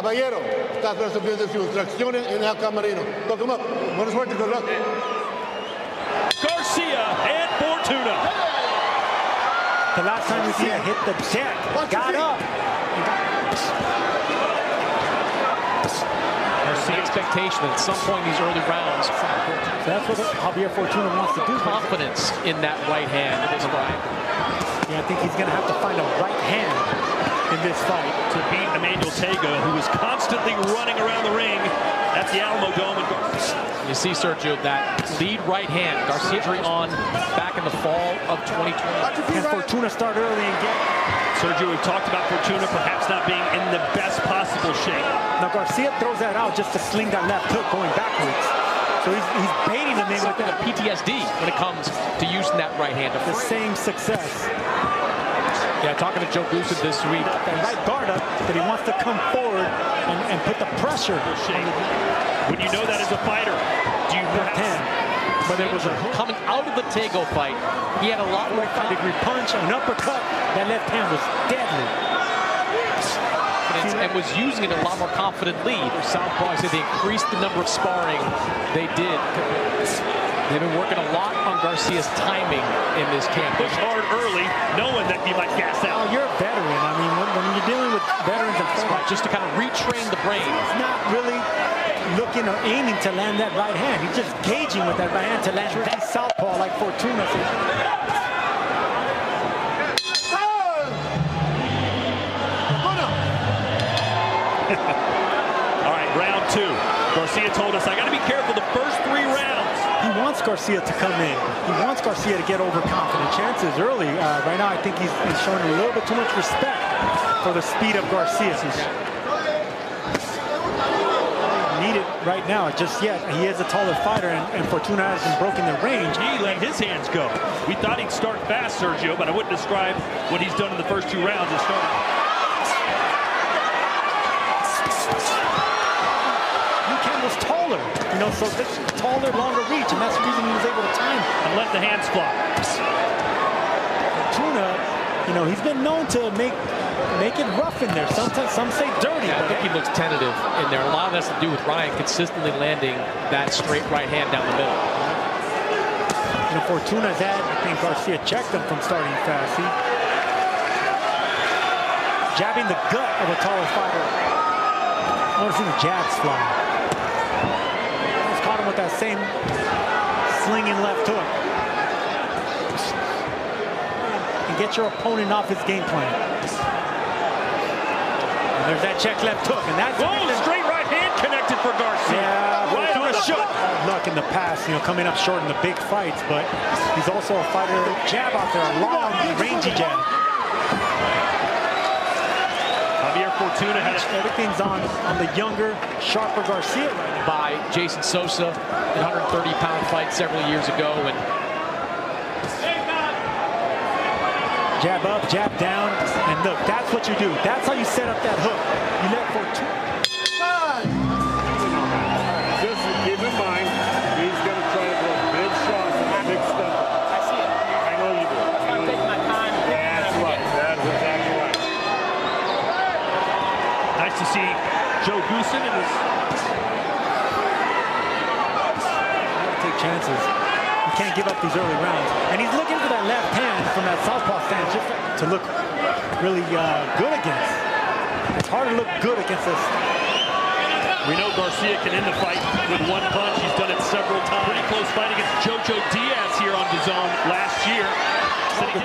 Caballero, estás recibiendo sus instrucciones en el camerino. Toca him up. Buena suerte, good luck. Garcia and Fortuna. The last time we see it hit the deck, got up. There's the expectation that at some point in these early rounds, So that's what Javier Fortuna wants to do. confidence in that right hand is right. Yeah, I think he's going to have to find a right hand in this fight To beat Emmanuel Tega, who is constantly running around the ring at the Alamo Dome. You see, Sergio, that lead right hand, Garcia on back in the fall of 2020. And Fortuna start early and get. Sergio, we've talked about Fortuna perhaps not being in the best possible shape. Now Garcia throws that out just to sling that left hook going backwards. So he's baiting him in with Something of that. PTSD when it comes to using that right hand. The same success. Yeah, talking to Joe Goosen this week. That right guard up that he wants to come forward and put the pressure on the When you know that as a fighter, do you left hand. But it was a Coming out of the Tego fight, he had a lot more degree punch, an uppercut. That left hand was deadly. confidence and was using it a lot more confidently. Southpaw said they increased the number of sparring they did. They've been working a lot on Garcia's timing in this camp. push hard early, knowing that he might gas Oh, out? you're a veteran. I mean, when you're dealing with veterans and fighters, Just to kind of retrain the brain. he's not really looking or aiming to land that right hand. He's just gauging with that right hand to land that southpaw like Fortuna. All right, round two. Garcia told us, I got to be careful the first 3 rounds. He wants Garcia to come in. He wants Garcia to get overconfident. Chances early. Right now, I think he's showing a little bit too much respect for the speed of Garcia. Need it right now, just yet. He is a taller fighter, and Fortuna hasn't broken the range. He let his hands go. We thought he'd start fast, Sergio, but I wouldn't describe what he's done in the first 2 rounds as starting. Was taller, you know, so this taller, longer reach, and that's the reason he was able to time And let the hands fly. Fortuna, you know, he's been known to make it rough in there. Sometimes some say dirty. Yeah, I think he looks tentative in there. A lot of that's to do with Ryan consistently landing that straight right hand down the middle. You know, Fortuna's had, I think Garcia checked him from starting fast. He jabbing the gut of a taller fighter. I want to see the jabs fly. Caught him with that same slinging left hook. And get your opponent off his game plan. And there's that check left hook, and that's Straight right hand connected for Garcia. yeah, right on the shot. Luck in the past, you know, coming up short in the big fights, but he's also a fighter. Jab out there, a long, rangy jab. Javier Fortuna has Everything's on the younger, sharper Garcia right now. By Jason Sosa, a 130-pound fight several years ago, and Jab up, jab down, and look, that's what you do. That's how you set up that hook. You let Fortuna. Just keep in mind, he's going to try to go big shots and big stuff. I see it. I know you do. I'm taking my time. That's right. That's exactly right. nice to see Joe Goosen in his. Take chances. You can't give up these early rounds. And he's looking for that left hand from that southpaw stance just to look really good against. It's hard to look good against this. We know Garcia can end the fight with 1 punch. He's done it several times. Pretty close fight against Jojo Diaz here on DAZN last year.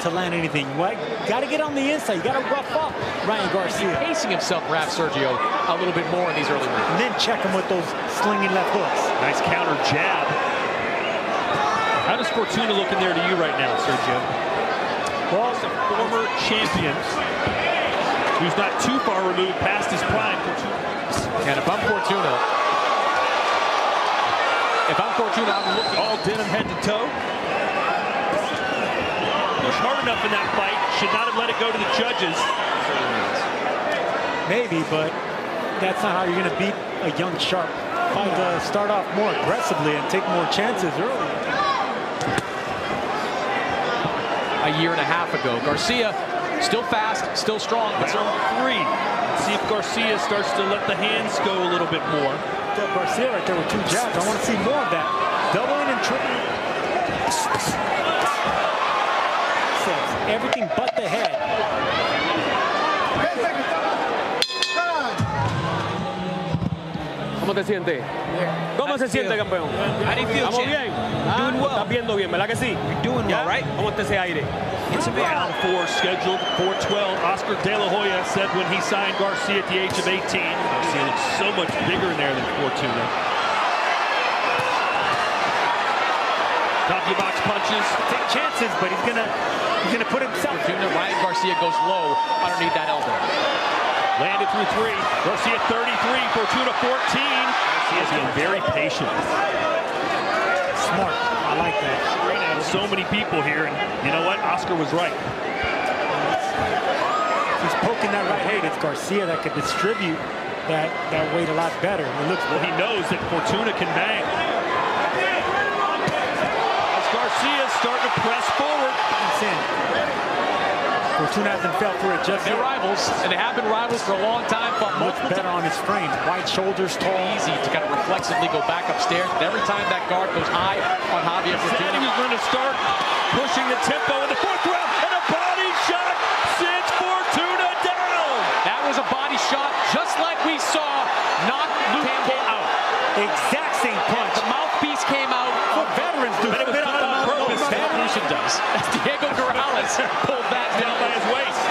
To land anything. Got to get on the inside. You got to rough up Ryan Garcia. pacing himself, perhaps, Sergio, a little bit more in these early rounds. And then check him with those slinging left hooks. Nice counter jab. How does Fortuna look in there to you right now, Sergio? Well, a former champion who's not too far removed past his prime. And if I'm Fortuna, I'm looking all denim head to toe. Pushed hard enough in that fight. Should not have let it go to the judges. Maybe, but that's not how you're going to beat a young, sharp fighter. Start off more aggressively and take more chances early. a year and a half ago. Garcia still fast, still strong, but Round 3. Let's see if Garcia starts to let the hands go a little bit more. Garcia right there with 2 jabs. I want to see more of that. Doubling and tripling. Everything but the head. ¿Cómo te sientes? ¿Cómo se siente, campeón? ¿Estamos bien? Doing well. Estás viendo bien, ¿verdad que sí? Doing well, right? ¿Cómo está ese aire? It's a Round 4 scheduled for 12. Oscar De La Hoya said when he signed Garcia at the age of 18, Garcia looks so much bigger in there than Fortuna. Top of the box punches. Take chances, but he's gonna put himself. Fortuna, Ryan Garcia goes low underneath that elbow. Landed through 3. Garcia 33, Fortuna 14. Garcia's being very patient. Smart. I like that. So many people here, and you know what? Oscar was right. He's poking that right hand. It's Garcia that could distribute that weight a lot better. It looks well. He knows that Fortuna can bang. As Garcia's starting to press forward. He's in. Fortuna hasn't felt for it just They're yet. rivals, and they have been rivals for a long time. But Looks better on his frame. Wide shoulders, tall. Easy to kind of reflexively go back upstairs. But every time that guard goes high on Javier Fortuna, Fortuna, he was going to start pushing the tempo in the 4th round, and a body shot sends Fortuna down. that was a body shot, just like we saw knock Luke Campbell out. Exact same punch. The mouthpiece came out. What veterans do. But it was done on purpose. Evolution does. As Diego Morales pulled that Down by his waist.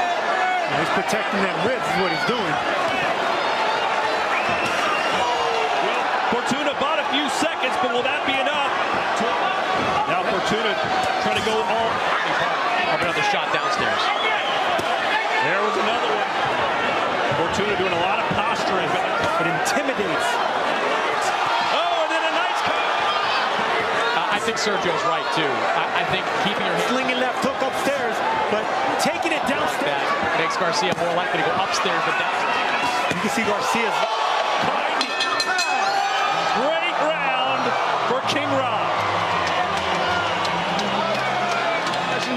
He's protecting that ribs is what he's doing. Well, Fortuna bought a few seconds, but will that be enough? Now Fortuna trying to go all. Another shot downstairs. There was another one. Fortuna doing a lot of posturing, but It intimidates. oh, and then a nice cut. I think Sergio's right, too. I think keeping your hands Slinging left hook upstairs, but taking it downstairs. that makes Garcia more likely to go upstairs than downstairs. You can see Garcia's. Great round for King Ry.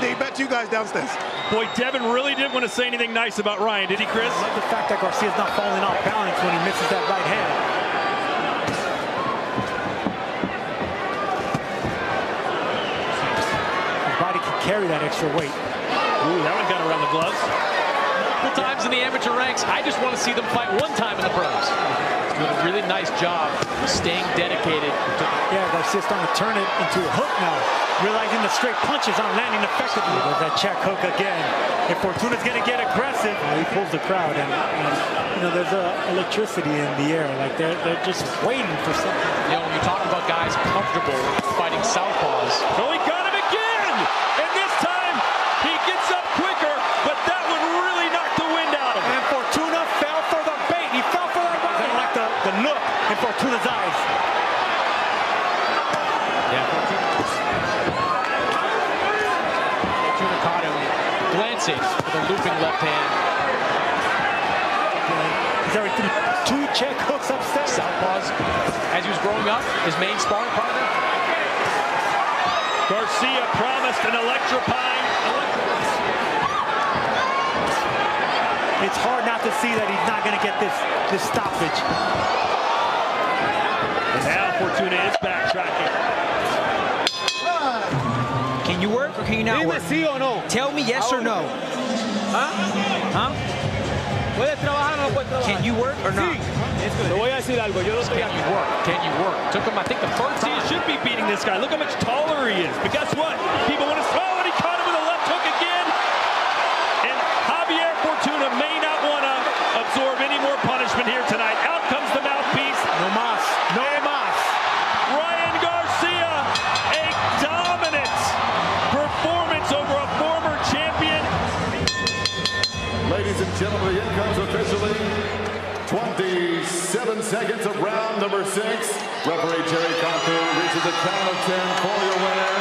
They bet you guys downstairs. Boy, Devin really didn't want to say anything nice about Ryan, did he, Chris? I love the fact that Garcia's not falling off balance when he misses that right hand. His body can carry that extra weight. Ooh, that one got around the gloves. Multiple times in the amateur ranks. I just want to see them fight one time in the pros. He's doing a really nice job staying dedicated. Yeah, Garcia's starting to turn it into a hook now. Realizing the straight punches aren't landing effectively. There's that check hook again. If Fortuna's going to get aggressive, he pulls the crowd. And you know, there's electricity in the air. Like they're just waiting for something. You know, when you talk about guys comfortable fighting southpaws. Oh, he got him again! And this time, he gets up quicker, but that one really knocked the wind out of him. And Fortuna fell for the bait. He fell for that right. I don't like the look in Fortuna's eyes. Yeah, Fortuna caught him glancing with a looping left hand. He's already threw 2 check hooks upstairs. Southpaws, as he was growing up, his main sparring partner. Garcia promised an electrifying. It's hard not to see that he's not going to get this stoppage. And now Fortuna is backtracking. Can you work or can you not work? ¿Sí o no? Tell me yes or no. Huh? ¿Puedes trabajar o no puedes trabajar? Can you work or not? Te voy a decir algo. Yo no estoy Can you work? Can you work? Took him, I think, the first See, he time. should be beating this guy. Look how much taller he is. But guess what? People want to throw, and he caught him with a left hook again. And Javier Fortuna may not want to absorb any more punishment here tonight. Out comes the mouthpiece. No mas. No mas. Ryan Garcia, a dominant performance over a former champion. Ladies and gentlemen, in comes officially 27 seconds of round number 6. Referee Jerry Cantu reaches the count of 10 for your winner.